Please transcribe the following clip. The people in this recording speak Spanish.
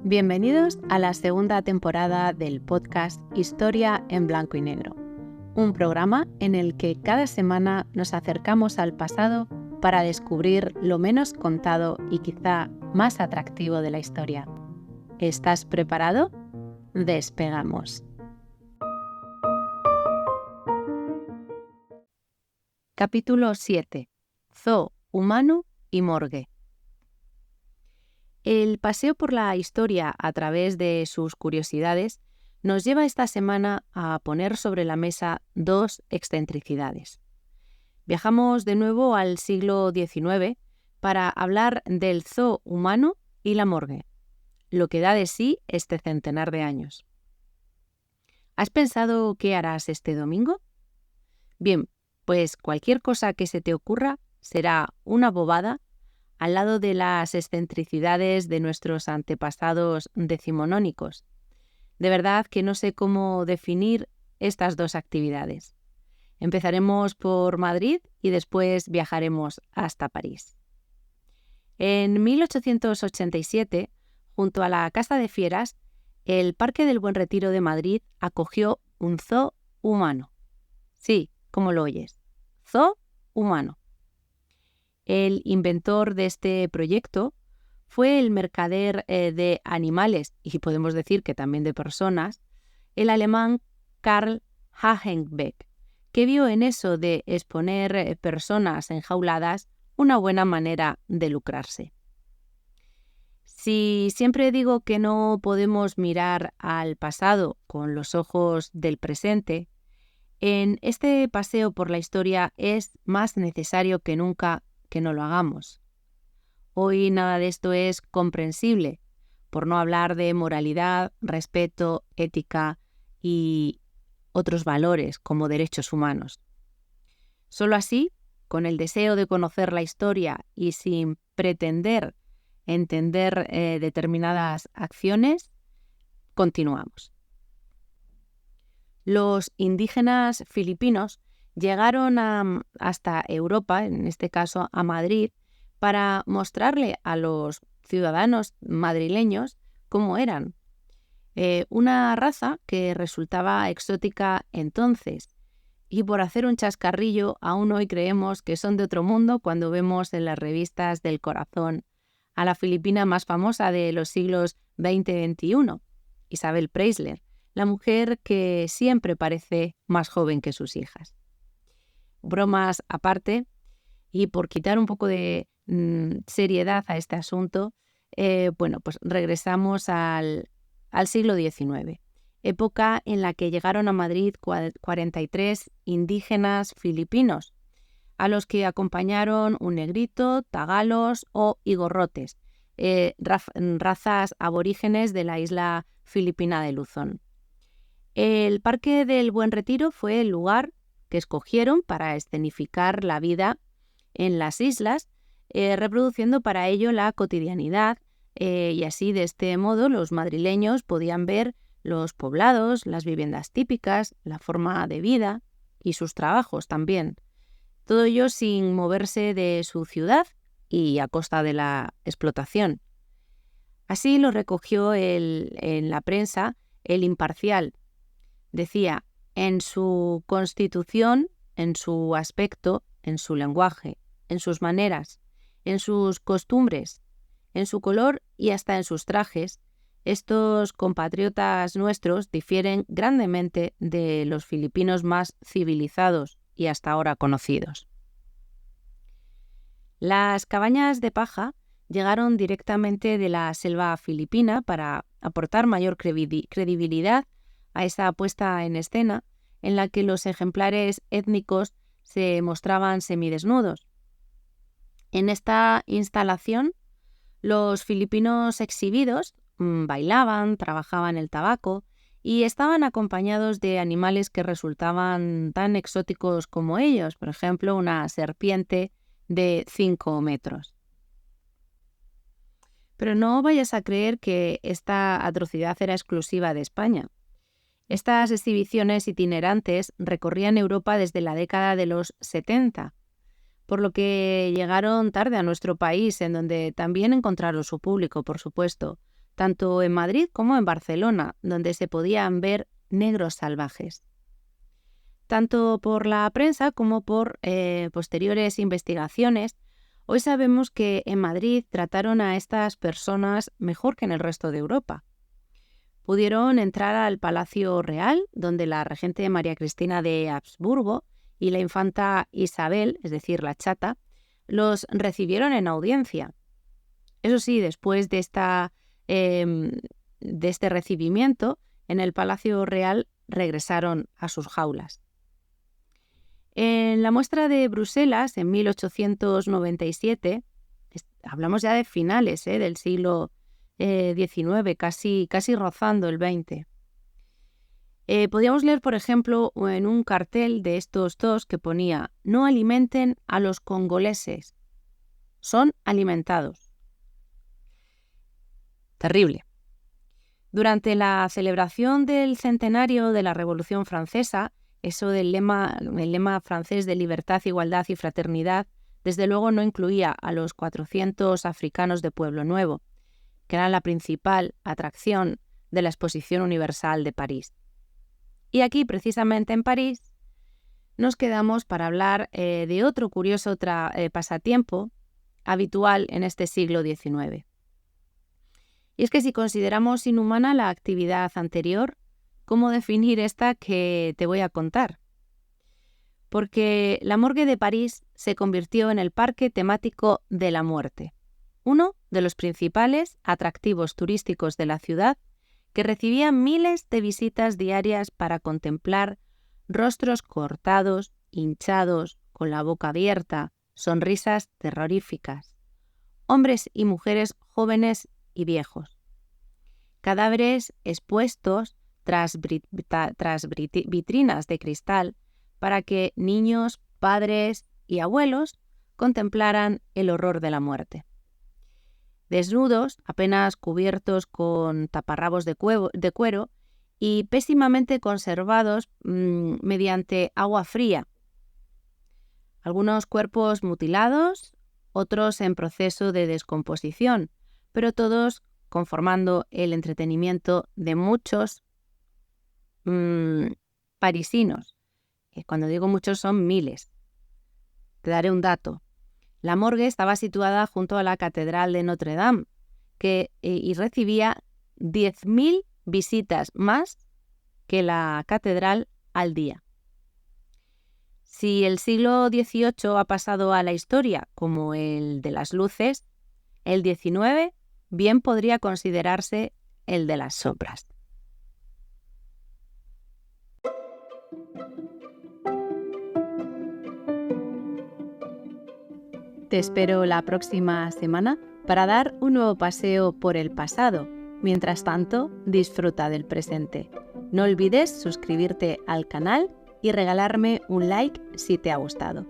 Bienvenidos a la segunda temporada del podcast Historia en Blanco y Negro, un programa en el que cada semana nos acercamos al pasado para descubrir lo menos contado y quizá más atractivo de la historia. ¿Estás preparado? Despegamos. Capítulo 7. Zoo humano y morgue. El paseo por la historia a través de sus curiosidades nos lleva esta semana a poner sobre la mesa dos excentricidades. Viajamos de nuevo al siglo XIX para hablar del zoo humano y la morgue, lo que da de sí este centenar de años. ¿Has pensado qué harás este domingo? Bien, pues cualquier cosa que se te ocurra será una bobada al lado de las excentricidades de nuestros antepasados decimonónicos. De verdad que no sé cómo definir estas dos actividades. Empezaremos por Madrid y después viajaremos hasta París. En 1887, junto a la Casa de Fieras, el Parque del Buen Retiro de Madrid acogió un zoo humano. Sí, como lo oyes, zoo humano. El inventor de este proyecto fue el mercader de animales, y podemos decir que también de personas, el alemán Karl Hagenbeck, que vio en eso de exponer personas enjauladas una buena manera de lucrarse. Si siempre digo que no podemos mirar al pasado con los ojos del presente, en este paseo por la historia es más necesario que nunca que no lo hagamos. Hoy nada de esto es comprensible, por no hablar de moralidad, respeto, ética y otros valores como derechos humanos. Solo así, con el deseo de conocer la historia y sin pretender entender determinadas acciones, continuamos. Los indígenas filipinos llegaron hasta Europa, en este caso a Madrid, para mostrarle a los ciudadanos madrileños cómo eran. Una raza que resultaba exótica entonces, y por hacer un chascarrillo, aún hoy creemos que son de otro mundo cuando vemos en las revistas del corazón a la filipina más famosa de los siglos XX y XXI, Isabel Preisler, la mujer que siempre parece más joven que sus hijas. Bromas aparte, y por quitar un poco de seriedad a este asunto, pues regresamos al siglo XIX, época en la que llegaron a Madrid 43 indígenas filipinos, a los que acompañaron un negrito, tagalos o igorrotes, razas aborígenes de la isla filipina de Luzón. El Parque del Buen Retiro fue el lugar que escogieron para escenificar la vida en las islas, reproduciendo para ello la cotidianidad, y así de este modo los madrileños podían ver los poblados, las viviendas típicas, la forma de vida y sus trabajos también. Todo ello sin moverse de su ciudad y a costa de la explotación. Así lo recogió en la prensa El Imparcial. Decía, en su constitución, en su aspecto, en su lenguaje, en sus maneras, en sus costumbres, en su color y hasta en sus trajes, estos compatriotas nuestros difieren grandemente de los filipinos más civilizados y hasta ahora conocidos. Las cabañas de paja llegaron directamente de la selva filipina para aportar mayor credibilidad a esa puesta en escena en la que los ejemplares étnicos se mostraban semidesnudos. En esta instalación, los filipinos exhibidos bailaban, trabajaban el tabaco y estaban acompañados de animales que resultaban tan exóticos como ellos, por ejemplo, una serpiente de 5 metros. Pero no vayas a creer que esta atrocidad era exclusiva de España. Estas exhibiciones itinerantes recorrían Europa desde la década de los 70, por lo que llegaron tarde a nuestro país, en donde también encontraron su público, por supuesto, tanto en Madrid como en Barcelona, donde se podían ver negros salvajes. Tanto por la prensa como por posteriores investigaciones, hoy sabemos que en Madrid trataron a estas personas mejor que en el resto de Europa. Pudieron entrar al Palacio Real, donde la regente María Cristina de Habsburgo y la infanta Isabel, es decir, la chata, los recibieron en audiencia. Eso sí, después de este recibimiento, en el Palacio Real regresaron a sus jaulas. En la muestra de Bruselas, en 1897, hablamos ya de finales del siglo XIX, casi rozando el XX. Podríamos leer, por ejemplo, en un cartel de estos dos que ponía: no alimenten a los congoleses, son alimentados. Terrible. Durante la celebración del centenario de la Revolución Francesa, eso el lema francés de libertad, igualdad y fraternidad, desde luego no incluía a los 400 africanos de Pueblo Nuevo, que eran la principal atracción de la Exposición Universal de París. Y aquí, precisamente en París, nos quedamos para hablar de otro curioso pasatiempo habitual en este siglo XIX. Y es que si consideramos inhumana la actividad anterior, ¿cómo definir esta que te voy a contar? Porque la morgue de París se convirtió en el parque temático de la muerte, uno de los principales atractivos turísticos de la ciudad, que recibía miles de visitas diarias para contemplar rostros cortados, hinchados, con la boca abierta, sonrisas terroríficas, hombres y mujeres jóvenes y viejos, cadáveres expuestos tras vitrinas de cristal para que niños, padres y abuelos contemplaran el horror de la muerte. Desnudos, apenas cubiertos con taparrabos de cuero y pésimamente conservados mediante agua fría. Algunos cuerpos mutilados, otros en proceso de descomposición, pero todos conformando el entretenimiento de muchos parisinos. Cuando digo muchos son miles. Te daré un dato. La morgue estaba situada junto a la Catedral de Notre Dame y recibía 10.000 visitas más que la catedral al día. Si el siglo XVIII ha pasado a la historia como el de las luces, el XIX bien podría considerarse el de las sombras. Te espero la próxima semana para dar un nuevo paseo por el pasado. Mientras tanto, disfruta del presente. No olvides suscribirte al canal y regalarme un like si te ha gustado.